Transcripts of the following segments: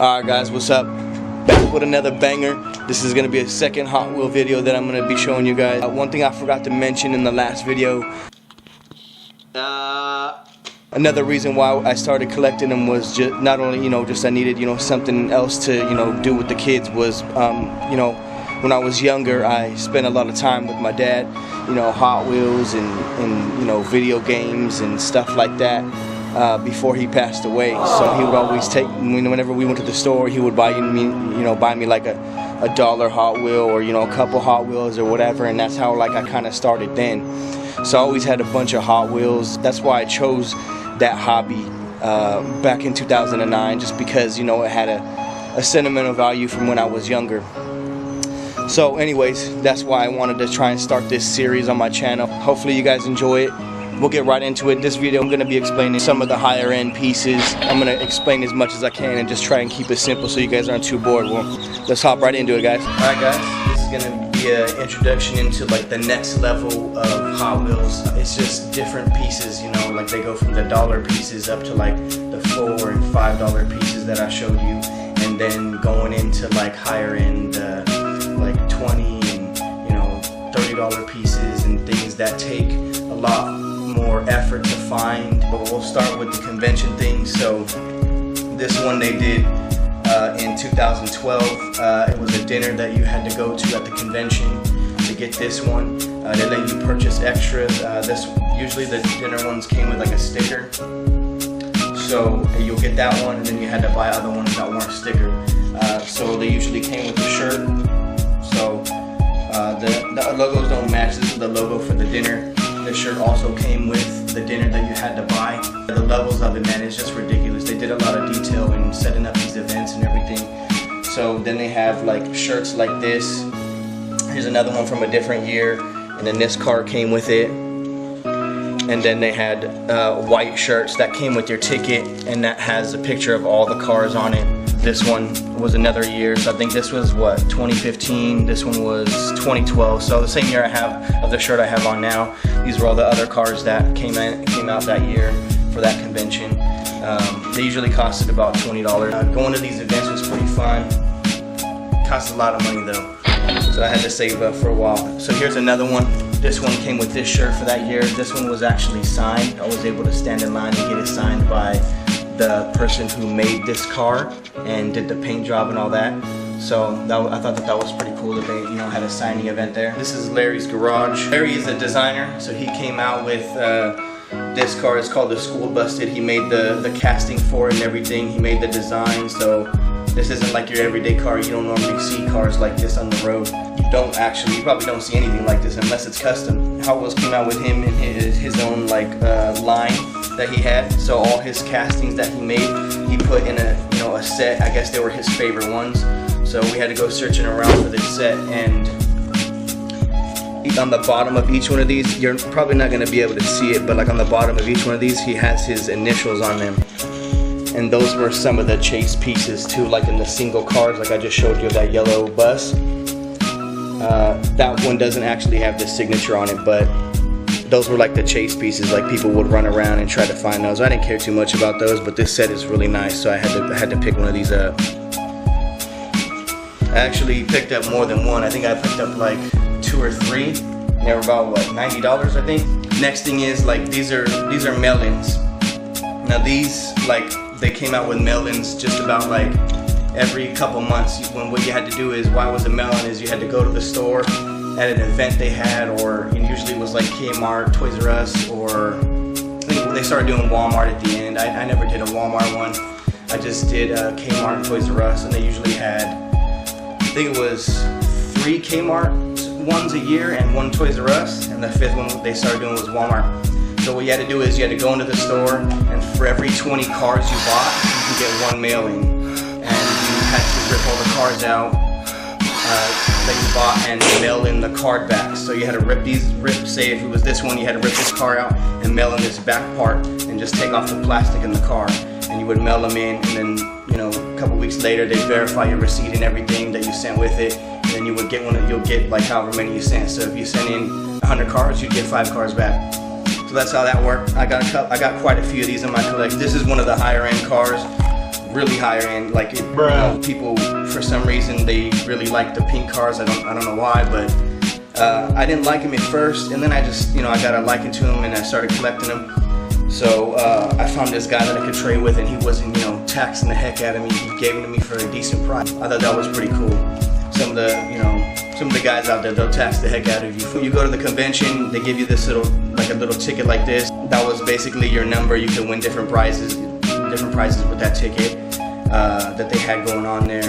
Alright guys, what's up? Back with another banger. This is going to be a second Hot Wheel video that I'm going to be showing you guys. One thing I forgot to mention in the last video. Another reason why I started collecting them was just not only, just I needed, something else to, do with the kids was, when I was younger, I spent a lot of time with my dad, Hot Wheels and video games and stuff like that. Before he passed away, so he would always take me whenever we went to the store. He would buy me like a dollar Hot Wheel or a couple Hot Wheels or whatever, and that's how I kind of started then. So I always had a bunch of Hot Wheels. That's why I chose that hobby back in 2009, just because it had a sentimental value from when I was younger. So anyways, that's why I wanted to try and start this series on my channel. Hopefully you guys enjoy it. We'll get right into it. This video I'm going to be explaining some of the higher end pieces. I'm going to explain as much as I can and just try and keep it simple so you guys aren't too bored. Well, let's hop right into it, guys. Alright guys, this is going to be an introduction into the next level of Hot Wheels. It's just different pieces, like they go from the dollar pieces up to the $4 and $5 pieces that I showed you, and then going into higher end $20 and $30 pieces and things that take a lot more effort to find. But we'll start with the convention thing. So this one they did in 2012. It was a dinner that you had to go to at the convention to get this one. They let you purchase extras. Usually the dinner ones came with a sticker, so you'll get that one, and then you had to buy other ones that weren't stickered. So they usually came with a shirt. So the logos don't match. This is the logo for the dinner. The shirt also came with the dinner that you had to buy. The levels of it, man, it's just ridiculous. They did a lot of detail in setting up these events and everything. So then they have shirts like this. Here's another one from a different year, and then this car came with it. And then they had white shirts that came with your ticket, and that has a picture of all the cars on it. This one was another year, so I think this was 2015, this one was 2012, so the same year I have of the shirt I have on now. These were all the other cars that came out that year for that convention. They usually costed about $20. Going to these events was pretty fun. Cost a lot of money though, so I had to save up for a while. So here's another one. This one came with this shirt for that year. This one was actually signed. I was able to stand in line and get it signed by the person who made this car and did the paint job and all that. So I thought that was pretty cool that they had a signing event there. This is Larry's garage. Larry is a designer, so he came out with this car. It's called the School Busted. He made the casting for it and everything. He made the design, so this isn't like your everyday car. You don't normally see cars like this on the road. You probably don't see anything like this unless it's custom. Hot Wheels came out with him in his own line that he had. So all his castings that he made, he put in a set. I guess they were his favorite ones. So we had to go searching around for this set, and on the bottom of each one of these, you're probably not going to be able to see it, but on the bottom of each one of these, he has his initials on them. And those were some of the chase pieces too, in the single cars, I just showed you that yellow bus. That one doesn't actually have the signature on it, but those were the chase pieces. People would run around and try to find those. I didn't care too much about those, but this set is really nice, so I had to pick one of these up. I actually picked up more than one. I think I picked up 2 or 3. They were about $90, I think. Next thing is these are mail-ins. Now these they came out with mail-ins just about every couple months. What you had to do is, why it was a mail-in is you had to go to the store at an event they had, or usually it was Kmart, Toys R Us, or I think they started doing Walmart at the end. I never did a Walmart one. I just did Kmart and Toys R Us, and they usually had, I think it was 3 Kmart ones a year and 1 Toys R Us, and the 5th one they started doing was Walmart. So what you had to do is you had to go into the store, and for every 20 cars you bought, you could get 1 mail-in, and you had to rip all the cars out that you bought and mail in the card back. So you had to say if it was this one, you had to rip this car out and mail in this back part and just take off the plastic in the car, and you would mail them in, and then a couple weeks later they'd verify your receipt and everything that you sent with it, and then you would get you'll get however many you sent. So if you sent in 100 cars, you'd get 5 cars back. So that's how that worked. I got quite a few of these in my collection. This is one of the higher end cars. really higher end. Like you know, people for some reason they really like the pink cars. I don't know why, but I didn't like them at first, and then I just I got a liking to them and I started collecting them. So I found this guy that I could trade with, and he wasn't taxing the heck out of me. He gave them to me for a decent price. I thought that was pretty cool. Some of the guys out there, they'll tax the heck out of you. When you go to the convention, they give you this little ticket like this. That was basically your number. You could win different prizes with that ticket that they had going on there.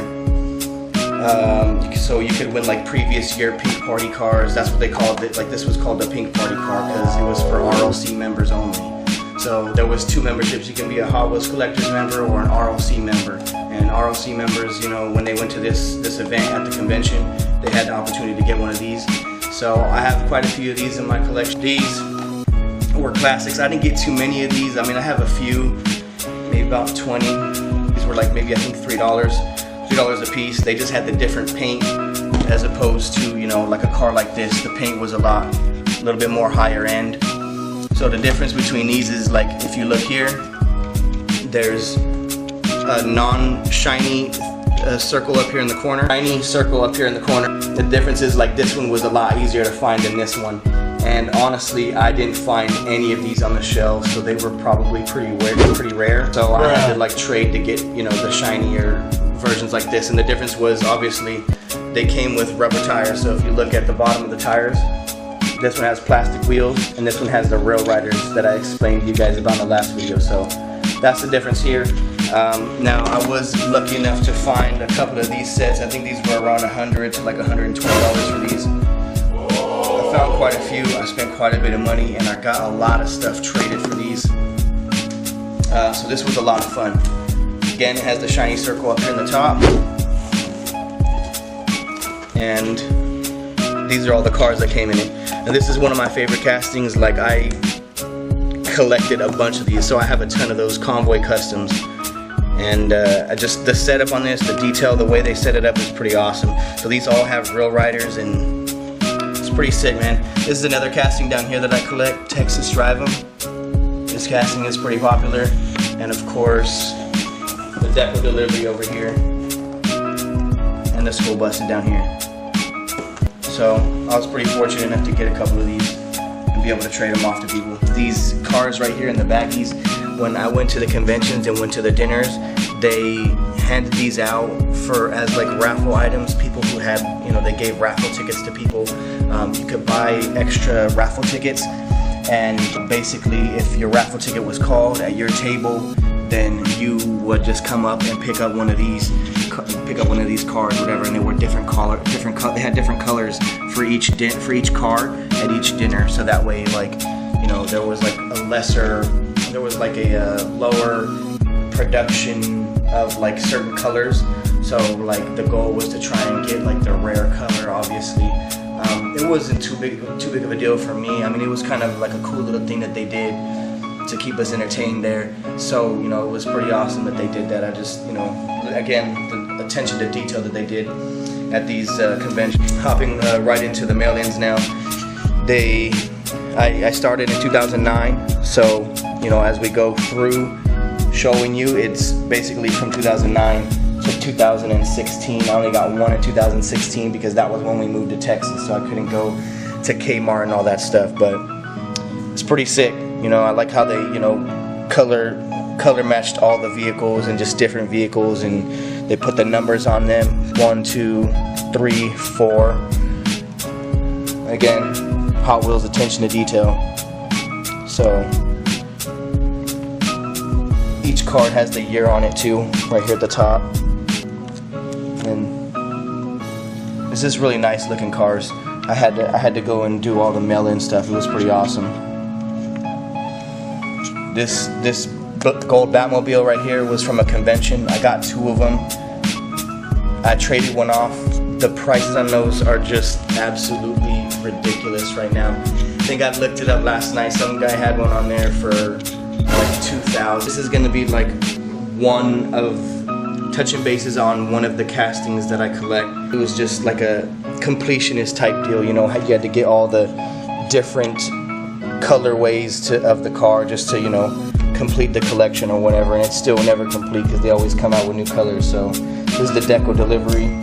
So you could win like previous year pink party cars. That's what they called it. Like this was called the pink party car because it was for RLC members only. So there was 2 memberships. You can be a Hot Wheels collector's member or an RLC member. And RLC members, when they went to this event at the convention, they had the opportunity to get one of these. So I have quite a few of these in my collection. These were classics. I didn't get too many of these. I mean, I have a few, maybe about 20. These were like maybe I think $3 a piece. They just had the different paint as opposed to like a car like this. The paint was a little bit more higher end. So the difference between these is like if you look here, there's a non-shiny circle up here in the corner, shiny circle up here in the corner. The difference is like this one was a lot easier to find than this one. And honestly, I didn't find any of these on the shelves, so they were probably pretty rare. So I had to like trade to get the shinier versions like this. And the difference was obviously they came with rubber tires. So if you look at the bottom of the tires, this one has plastic wheels, and this one has the rail riders that I explained to you guys about in the last video. So that's the difference here. Now I was lucky enough to find a couple of these sets. I think these were around $100 to like $120 for these. I found quite a few. I spent quite a bit of money, and I got a lot of stuff traded for these. So this was a lot of fun. Again, it has the shiny circle up here in the top, and these are all the cars that came in it. And this is one of my favorite castings. Like I collected a bunch of these, so I have a ton of those Convoy Customs. And just the setup on this, the detail, the way they set it up is pretty awesome. So these all have rail riders, and it's pretty sick, man. This is another casting down here that I collect, Texas Drive 'em. This casting is pretty popular. And of course, the Depot Delivery over here, and the school buses down here. So I was pretty fortunate enough to get a couple of these and be able to trade them off to people. These cars right here in the baggies, when I went to the conventions and went to the dinners, they handed these out as like raffle items. People who had, they gave raffle tickets to people. You could buy extra raffle tickets, and basically if your raffle ticket was called at your table, then you would just come up and pick up one of these cars, whatever, and they were they had different colors for each car at each dinner. So that way, like, there was like a lower production of like certain colors. So like the goal was to try and get like the rare color, obviously. It wasn't too big of a deal for me. I mean, it was kind of like a cool little thing that they did to keep us entertained there. So, it was pretty awesome that they did that. I just, again, the attention to detail that they did at these conventions. Hopping right into the mail-ins now. I started in 2009, so, as we go through showing you, it's basically from 2009 to 2016. I only got one in 2016 because that was when we moved to Texas, so I couldn't go to Kmart and all that stuff, but it's pretty sick. I like how they, color matched all the vehicles and just different vehicles, and they put the numbers on them, 1, 2, 3, 4. Again, Hot Wheels attention to detail. So each card has the year on it too, right here at the top. And this is really nice looking cars. I had to go and do all the mail-in stuff. It was pretty awesome. This gold Batmobile right here was from a convention. I got 2 of them. I traded one off. The prices on those are just absolutely ridiculous right now. I think I looked it up last night. Some guy had one on there for like $2,000. This is gonna be like one of touching bases on one of the castings that I collect. It was just like a completionist type deal, you had to get all the different colorways of the car just to, complete the collection or whatever, and it's still never complete because they always come out with new colors. So this is the deco delivery.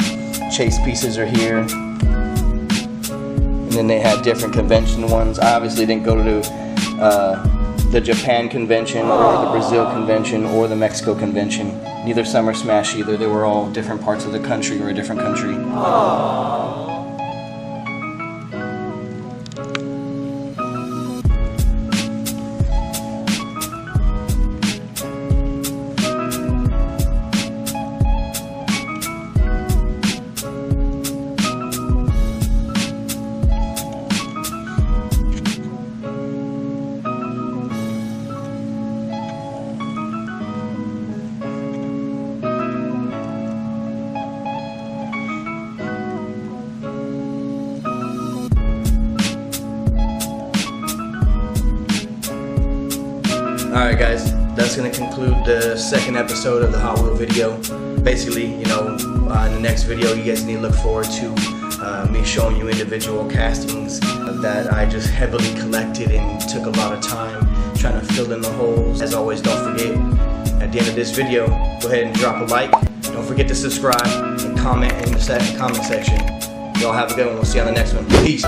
Chase pieces are here, and then they had different convention ones. I obviously didn't go to the Japan convention or the Brazil convention or the Mexico convention. Neither Summer Smash either. They were all different parts of the country or a different country. Aww. Alright guys, that's going to conclude the second episode of the Hot Wheel video. Basically, you know, in the next video you guys need to look forward to me showing you individual castings that I just heavily collected and took a lot of time trying to fill in the holes. As always, don't forget, at the end of this video, go ahead and drop a like. Don't forget to subscribe and comment in the comment section. Y'all have a good one. We'll see you on the next one. Peace.